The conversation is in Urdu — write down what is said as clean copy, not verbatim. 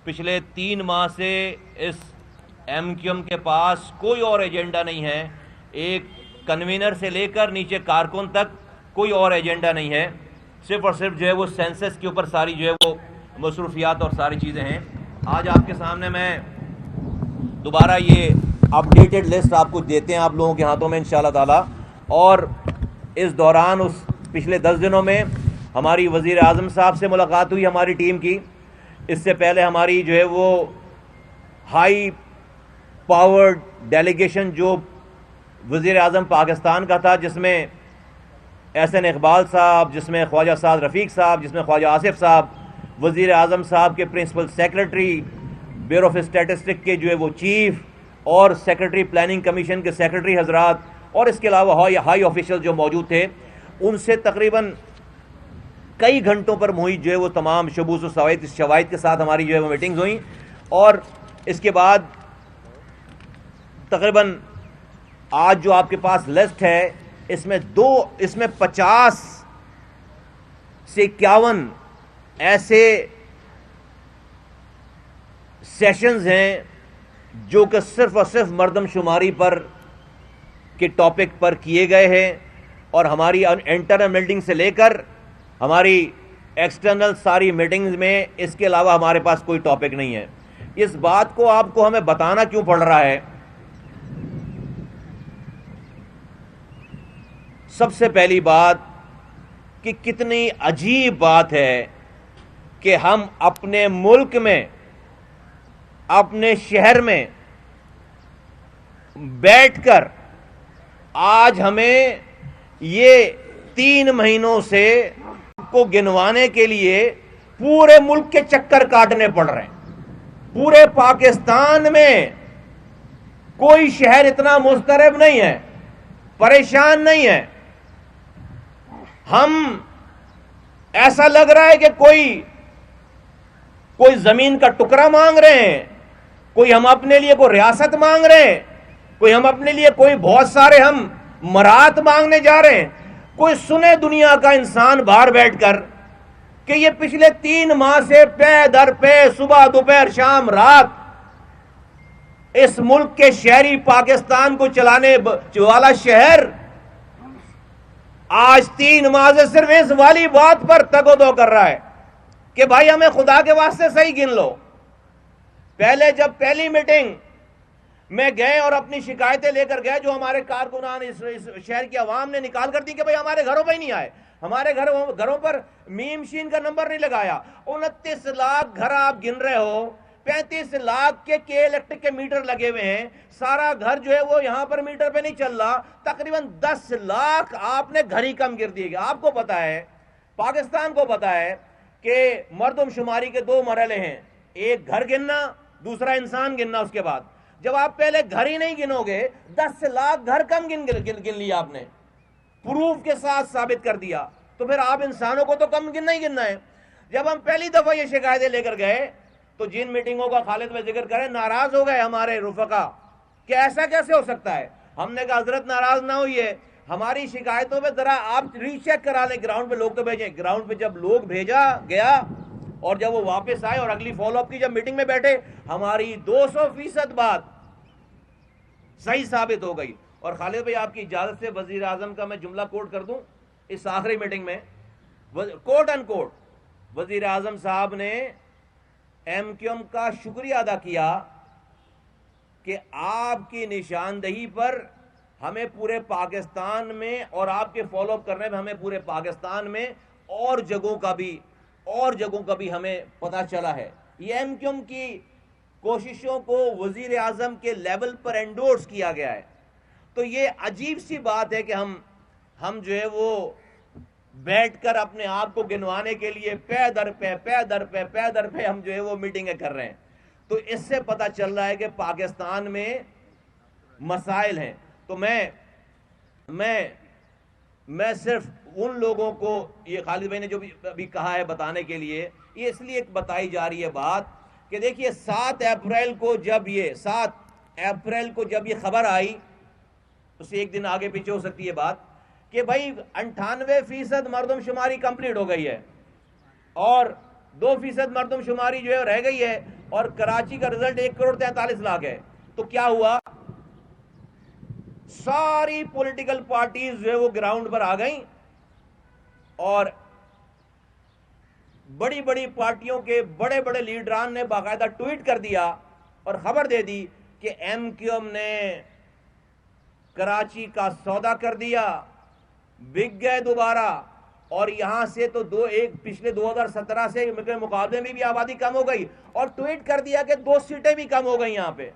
پچھلے 3 ماہ سے اس ایم کیو ایم کے پاس کوئی اور ایجنڈا نہیں ہے، ایک کنوینر سے لے کر نیچے کارکن تک کوئی اور ایجنڈا نہیں ہے، صرف اور صرف جو ہے وہ سینسس کے اوپر ساری جو ہے وہ مصروفیات اور ساری چیزیں ہیں۔ آج آپ کے سامنے میں دوبارہ یہ اپڈیٹڈ لسٹ آپ کو دیتے ہیں آپ لوگوں کے ہاتھوں میں انشاءاللہ تعالی۔ اور اس دوران اس پچھلے 10 دنوں میں ہماری وزیر اعظم صاحب سے ملاقات ہوئی ہماری ٹیم کی، اس سے پہلے ہماری جو ہے وہ ہائی پاورڈ ڈیلیگیشن جو وزیر اعظم پاکستان کا تھا، جس میں احسن اقبال صاحب، جس میں خواجہ سعد رفیق صاحب، جس میں خواجہ آصف صاحب، وزیر اعظم صاحب کے principal secretary, bureau of statistics کے جو ہے وہ چیف، اور سیکرٹری پلاننگ کمیشن کے سیکرٹری حضرات، اور اس کے علاوہ ہائی آفیشل جو موجود تھے، ان سے تقریباً کئی گھنٹوں پر محیط جو ہے وہ تمام شبوس و شواہد کے ساتھ ہماری جو ہے وہ میٹنگز ہوئیں۔ اور اس کے بعد تقریباً آج جو آپ کے پاس لسٹ ہے، اس میں 50 سے 51 ایسے سیشنز ہیں جو کہ صرف اور صرف مردم شماری پر کے ٹاپک پر کیے گئے ہیں، اور ہماری انٹرنل میٹنگ سے لے کر ہماری ایکسٹرنل ساری میٹنگز میں اس کے علاوہ ہمارے پاس کوئی ٹاپک نہیں ہے۔ اس بات کو آپ کو ہمیں بتانا کیوں پڑ رہا ہے؟ سب سے پہلی بات کہ کتنی عجیب بات ہے کہ ہم اپنے ملک میں، اپنے شہر میں بیٹھ کر آج ہمیں یہ 3 مہینوں سے کو گنوانے کے لیے پورے ملک کے چکر کاٹنے پڑ رہے ہیں۔ پورے پاکستان میں کوئی شہر اتنا مضطرب نہیں ہے، پریشان نہیں ہے۔ ہم ایسا لگ رہا ہے کہ کوئی زمین کا ٹکڑا مانگ رہے ہیں، کوئی ہم اپنے لیے کوئی ریاست مانگ رہے ہیں، کوئی ہم اپنے لیے کوئی بہت سارے ہم مرات مانگنے جا رہے ہیں۔ کوئی سنے دنیا کا انسان باہر بیٹھ کر کہ یہ پچھلے 3 ماہ سے پے در پے، صبح دوپہر شام رات، اس ملک کے شہری پاکستان کو چلانے والا شہر آج 3 ماہ سے صرف اس والی بات پر تگ و دو کر رہا ہے کہ بھائی ہمیں خدا کے واسطے صحیح گن لو۔ پہلے جب پہلی میٹنگ میں گئے اور اپنی شکایتیں لے کر گئے، جو ہمارے کارکنان اس شہر کی عوام نے نکال کر دی کہ بھائی ہمارے گھروں پہ ہی نہیں آئے، ہمارے گھروں پر میم شین کا نمبر نہیں لگایا۔ 29 لاکھ گھر آپ گن رہے ہو، 35 لاکھ کے الیکٹرک کے میٹر لگے ہوئے ہیں، سارا گھر جو ہے وہ یہاں پر میٹر پہ نہیں چل رہا، تقریباً 10 لاکھ آپ نے گھر ہی کم گر دیے گا۔ آپ کو پتا ہے، پاکستان کو پتا ہے کہ مردم شماری کے 2 مرحلے ہیں، ایک گھر گننا، دوسرا انسان گننا۔ اس کے بعد جب آپ پہلے گھر ہی نہیں گنو گے، 10 لاکھ گھر کم گن لیا آپ نے، پروف کے ساتھ ثابت کر دیا، تو پھر آپ انسانوں کو تو کم گننا ہی گننا ہے۔ جب ہم پہلی دفعہ یہ شکایتیں لے کر گئے تو جن میٹنگوں کا خالد میں ذکر کریں، ناراض ہو گئے ہمارے رفقا کہ ایسا کیسے ہو سکتا ہے۔ ہم نے کہا حضرت ناراض نہ ہوئیے، ہماری شکایتوں پہ ذرا آپ ری چیک کرا لیں، گراؤنڈ پہ لوگ تو بھیجیں۔ گراؤنڈ پہ جب لوگ بھیجا گیا اور جب وہ واپس آئے اور اگلی فالو اپ کی جب میٹنگ میں بیٹھے، ہماری 200% بات صحیح ثابت ہو گئی۔ اور خالد بھائی آپ کی اجازت سے وزیر اعظم کا میں جملہ کوٹ کر دوں، اس آخری میٹنگ میں کوٹ ان کوٹ وزیر اعظم صاحب نے ایم کیو ایم کا شکریہ ادا کیا کہ آپ کی نشاندہی پر ہمیں پورے پاکستان میں، اور آپ کے فالو اپ کرنے میں ہمیں پورے پاکستان میں اور جگہوں کا بھی ہمیں پتہ چلا ہے۔ یہ ایم کیو ایم کی کوششوں کو وزیر اعظم کے لیول پر انڈورس کیا گیا ہے۔ تو یہ عجیب سی بات ہے کہ ہم جو ہے وہ بیٹھ کر اپنے آپ کو گنوانے کے لیے پے در پہ ہم جو ہے وہ میٹنگیں کر رہے ہیں۔ تو اس سے پتہ چل رہا ہے کہ پاکستان میں مسائل ہیں۔ تو میں صرف ان لوگوں کو، یہ خالد بھائی نے جو بھی ابھی کہا ہے بتانے کے لیے، یہ اس لیے بتائی جا رہی ہے بات کہ دیکھیے 7 اپریل کو جب یہ خبر آئی، اس سے ایک دن آگے پیچھے ہو سکتی ہے بات، کہ بھائی 98% مردم شماری کمپلیٹ ہو گئی ہے اور 2% مردم شماری جو ہے رہ گئی ہے، اور کراچی کا رزلٹ 1,43,00,000 ہے. تو کیا ہوا؟ ساری پولیٹیکل پارٹیز جو ہے وہ گراؤنڈ پر آ گئیں اور بڑی بڑی پارٹیوں کے بڑے بڑے لیڈران نے باقاعدہ ٹویٹ کر دیا اور خبر دے دی کہ ایم کیو ایم نے کراچی کا سودا کر دیا، بک گئے دوبارہ، اور یہاں سے تو پچھلے 2017 سے مقابلے میں بھی آبادی کم ہو گئی، اور ٹویٹ کر دیا کہ 2 سیٹیں بھی کم ہو گئی یہاں پہ.